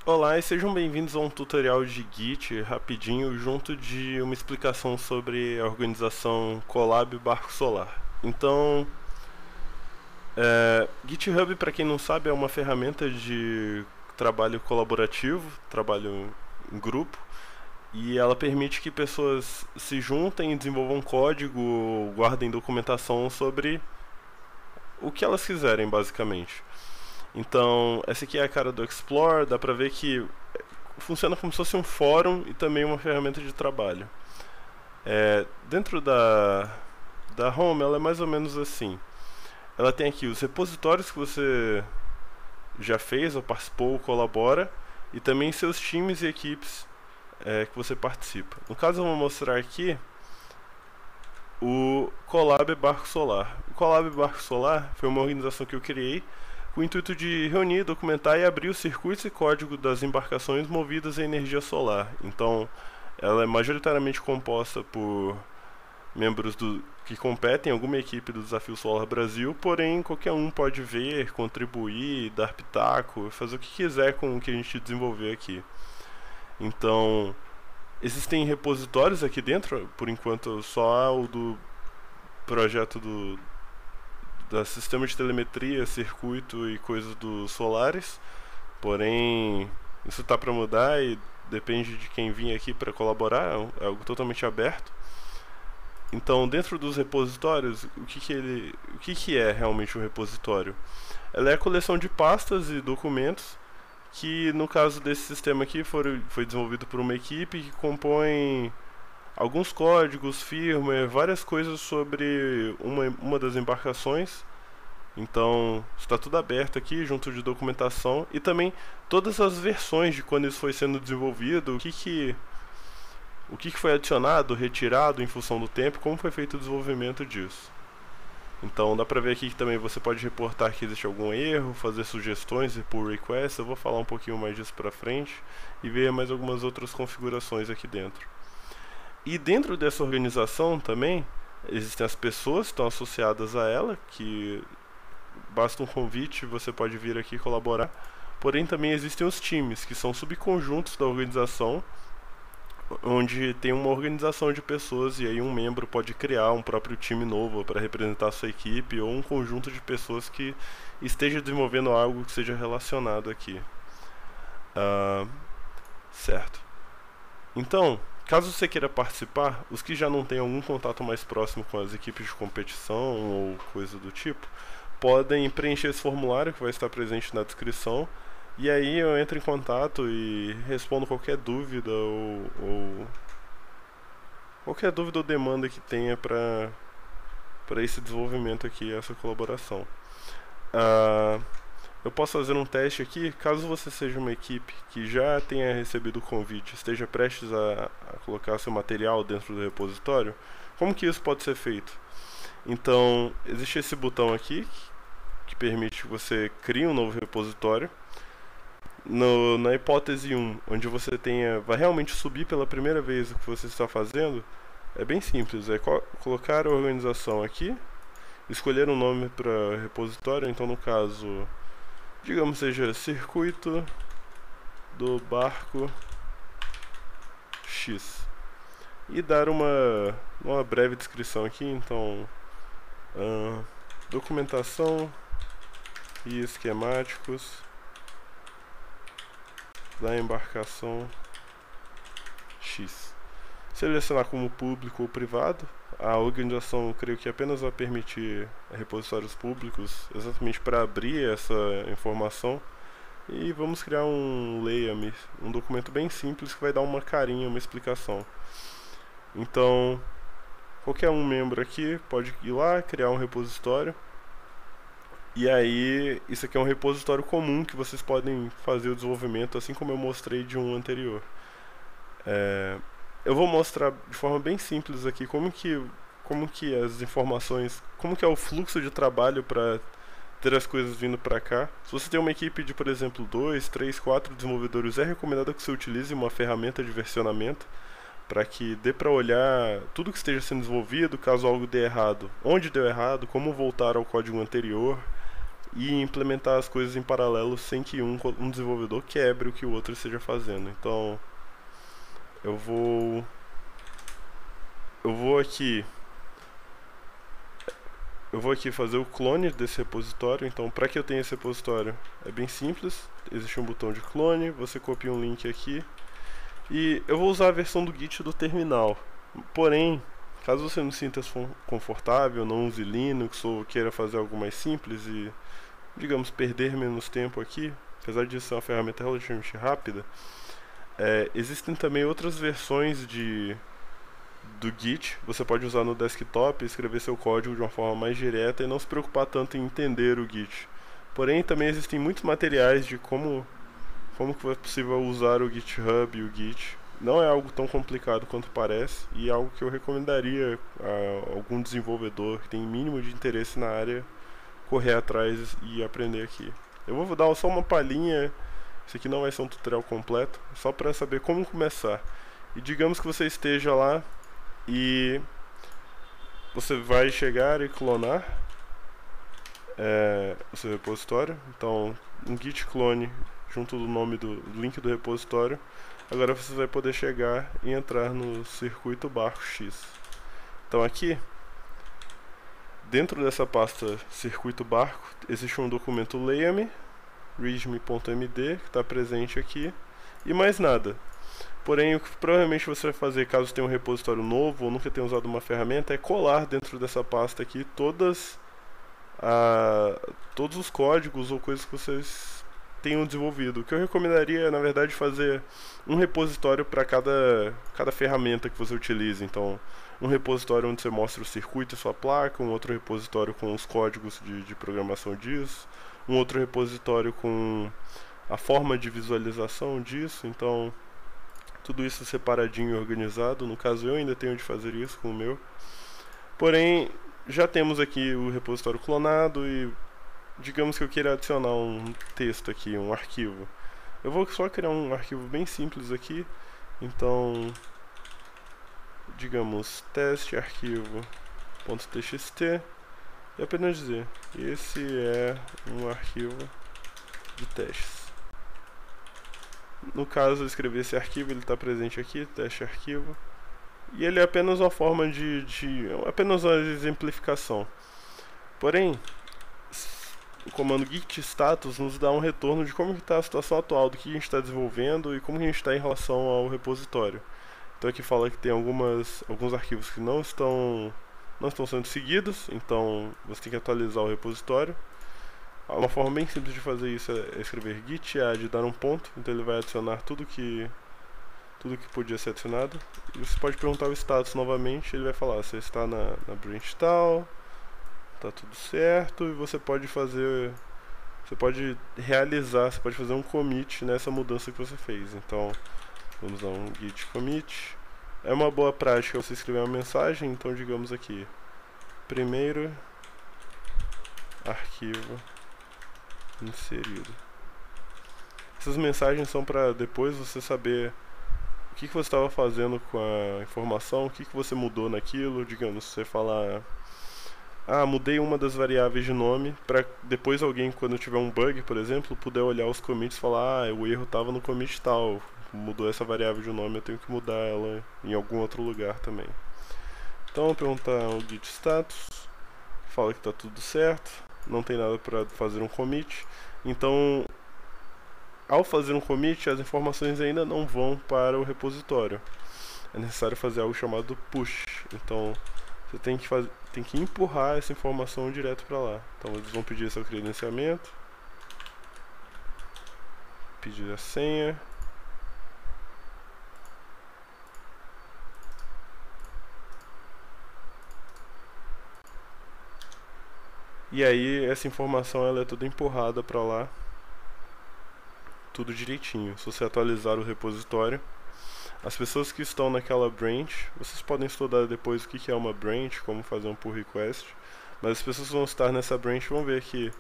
Olá e sejam bem-vindos a um tutorial de Git rapidinho, junto de uma explicação sobre a organização Colab Barco Solar. Então, GitHub, para quem não sabe, é uma ferramenta de trabalho colaborativo, trabalho em grupo, e ela permite que pessoas se juntem e desenvolvam código, guardem documentação sobre o que elas quiserem, basicamente. Então, essa aqui é a cara do Explore, dá pra ver que funciona como se fosse um fórum e também uma ferramenta de trabalho. Dentro da Home, ela é mais ou menos assim. Ela tem aqui os repositórios que você já fez, ou participou, ou colabora, e também seus times e equipes que você participa. No caso, eu vou mostrar aqui o Colab Barco Solar. O Colab Barco Solar foi uma organização que eu criei com o intuito de reunir, documentar e abrir os circuitos e código das embarcações movidas a energia solar. Então, ela é majoritariamente composta por membros que competem em alguma equipe do Desafio Solar Brasil, porém qualquer um pode ver, contribuir, dar pitaco, fazer o que quiser com o que a gente desenvolver aqui. Então, existem repositórios aqui dentro, por enquanto só o do projeto da sistema de telemetria, circuito e coisas dos solares. Porém, isso está para mudar e depende de quem vir aqui para colaborar, é algo totalmente aberto. Então, dentro dos repositórios, o que é realmente um repositório? Ela é a coleção de pastas e documentos que, no caso desse sistema aqui, foi desenvolvido por uma equipe que compõe alguns códigos, firmware, várias coisas sobre uma das embarcações. Então, está tudo aberto aqui, junto de documentação, e também todas as versões de quando isso foi sendo desenvolvido, o que foi adicionado, retirado em função do tempo, como foi feito o desenvolvimento disso. Então dá pra ver aqui que também você pode reportar que existe algum erro, fazer sugestões e pull requests. Eu vou falar um pouquinho mais disso pra frente e ver mais algumas outras configurações aqui dentro. E dentro dessa organização também existem as pessoas que estão associadas a ela, que basta um convite, você pode vir aqui colaborar. Porém também existem os times, que são subconjuntos da organização, onde tem uma organização de pessoas e aí um membro pode criar um próprio time novo para representar a sua equipe, ou um conjunto de pessoas que esteja desenvolvendo algo que seja relacionado aqui. Certo. Então, caso você queira participar, os que já não têm algum contato mais próximo com as equipes de competição ou coisa do tipo, podem preencher esse formulário que vai estar presente na descrição. E aí eu entro em contato e respondo qualquer dúvida ou qualquer dúvida ou demanda que tenha para esse desenvolvimento aqui, essa colaboração. Eu posso fazer um teste aqui, caso você seja uma equipe que já tenha recebido o convite, esteja prestes a colocar seu material dentro do repositório, como que isso pode ser feito? Então, existe esse botão aqui que permite que você crie um novo repositório. Na hipótese 1, onde você vai realmente subir pela primeira vez o que você está fazendo, é bem simples, é colocar a organização aqui, escolher um nome para repositório, então no caso, digamos seja circuito do barco X, e dar uma breve descrição aqui, então documentação e esquemáticos da embarcação X. Selecionar como público ou privado. A organização, eu creio que apenas vai permitir repositórios públicos, exatamente para abrir essa informação. E vamos criar um layame, um documento bem simples que vai dar uma carinha, uma explicação. Então, qualquer um membro aqui pode ir lá, criar um repositório. E aí, isso aqui é um repositório comum que vocês podem fazer o desenvolvimento, assim como eu mostrei de um anterior. Eu vou mostrar de forma bem simples aqui como que as informações, como que é o fluxo de trabalho para ter as coisas vindo para cá. Se você tem uma equipe de, por exemplo, 2, 3, 4 desenvolvedores, é recomendado que você utilize uma ferramenta de versionamento para que dê para olhar tudo que esteja sendo desenvolvido, caso algo dê errado, onde deu errado, como voltar ao código anterior e implementar as coisas em paralelo sem que um desenvolvedor quebre o que o outro esteja fazendo. Então eu vou aqui fazer o clone desse repositório. Então, para que eu tenha esse repositório, é bem simples. Existe um botão de clone, você copia um link aqui. E eu vou usar a versão do Git do terminal. Porém, caso você não se sinta confortável, não use Linux ou queira fazer algo mais simples e, digamos, perder menos tempo aqui, apesar disso ser uma ferramenta relativamente rápida, existem também outras versões do Git. Você pode usar no desktop e escrever seu código de uma forma mais direta e não se preocupar tanto em entender o Git. Porém, também existem muitos materiais de como que é possível usar o GitHub e o Git. Não é algo tão complicado quanto parece e é algo que eu recomendaria a algum desenvolvedor que tem mínimo de interesse na área correr atrás e aprender aqui. Eu vou dar só uma palhinha, isso aqui não vai ser um tutorial completo, só para saber como começar. E digamos que você esteja lá e você vai chegar e clonar o seu repositório. Então, um git clone junto do nome do link do repositório. Agora você vai poder chegar e entrar no circuito barco X. Então aqui, dentro dessa pasta circuito barco, existe um documento leia-me, readme.md, que está presente aqui, e mais nada. Porém, o que provavelmente você vai fazer caso tenha um repositório novo ou nunca tenha usado uma ferramenta é colar dentro dessa pasta aqui todos os códigos ou coisas que vocês tenham desenvolvido. O que eu recomendaria é, na verdade, fazer um repositório para cada ferramenta que você utilize. Então, um repositório onde você mostra o circuito e sua placa, um outro repositório com os códigos de programação disso, um outro repositório com a forma de visualização disso. Então, tudo isso separadinho e organizado. No caso, eu ainda tenho de fazer isso com o meu. Porém, já temos aqui o repositório clonado e digamos que eu queira adicionar um texto aqui, um arquivo. Eu vou só criar um arquivo bem simples aqui. Então, digamos, teste arquivo.txt e apenas dizer, esse é um arquivo de testes. No caso, eu escrever esse arquivo, ele está presente aqui, teste arquivo. E ele é apenas uma forma apenas uma exemplificação. Porém, o comando git status nos dá um retorno de como está a situação atual, do que a gente está desenvolvendo e como a gente está em relação ao repositório. Então aqui fala que tem alguns arquivos que não estão sendo seguidos, então você tem que atualizar o repositório. Uma forma bem simples de fazer isso é escrever git add, dar um ponto, então ele vai adicionar tudo que podia ser adicionado. E você pode perguntar o status novamente, ele vai falar, você está na branch tal, tá tudo certo, e você pode fazer, você pode fazer um commit nessa mudança que você fez. Então, vamos dar um git commit. É uma boa prática você escrever uma mensagem, então digamos aqui, primeiro arquivo inserido. Essas mensagens são para depois você saber o que você estava fazendo com a informação, o que você mudou naquilo. Digamos, você falar, mudei uma das variáveis de nome, para depois alguém, quando tiver um bug, por exemplo, puder olhar os commits e falar, o erro estava no commit tal, mudou essa variável de nome, eu tenho que mudar ela em algum outro lugar também. Então, vou perguntar o git status, fala que está tudo certo, não tem nada para fazer um commit. Então, ao fazer um commit, as informações ainda não vão para o repositório. É necessário fazer algo chamado push. Então, você tem que empurrar essa informação direto para lá. Então, eles vão pedir seu credenciamento, pedir a senha, e aí essa informação ela é toda empurrada para lá, tudo direitinho. Se você atualizar o repositório, as pessoas que estão naquela branch, vocês podem estudar depois o que é uma branch, como fazer um pull request, mas as pessoas que vão estar nessa branch vão ver que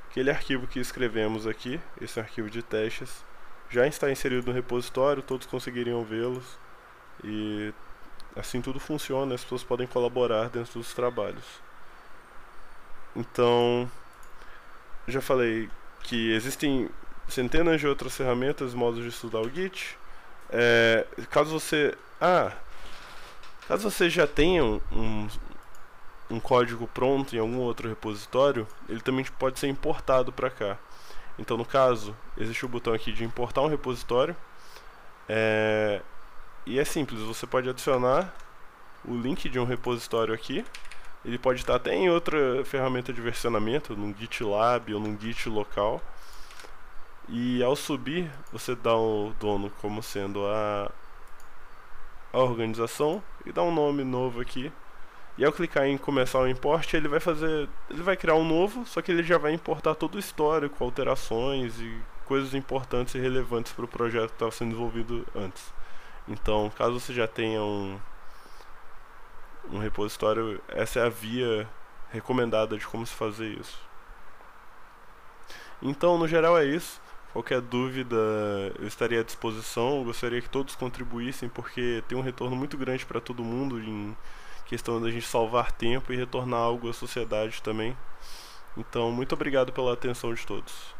aquele arquivo que escrevemos aqui, esse arquivo de testes, já está inserido no repositório, todos conseguiriam vê-los, e assim tudo funciona, as pessoas podem colaborar dentro dos trabalhos. Então, já falei que existem centenas de outras ferramentas, modos de estudar o Git. Caso você... caso você já tenha um código pronto em algum outro repositório, ele também pode ser importado para cá. Então, no caso, existe o botão aqui de importar um repositório. E é simples, você pode adicionar o link de um repositório aqui. Ele pode estar até em outra ferramenta de versionamento, num GitLab ou num Git local. E ao subir, você dá o dono como sendo a organização e dá um nome novo aqui. E ao clicar em começar o import, ele vai criar um novo, só que ele já vai importar todo o histórico, alterações e coisas importantes e relevantes para o projeto que estava sendo desenvolvido antes. Então, caso você já tenha um repositório, essa é a via recomendada de como se fazer isso. Então, no geral é isso. Qualquer dúvida eu estaria à disposição. Eu gostaria que todos contribuíssem, porque tem um retorno muito grande para todo mundo em questão da gente salvar tempo e retornar algo à sociedade também. Então, muito obrigado pela atenção de todos.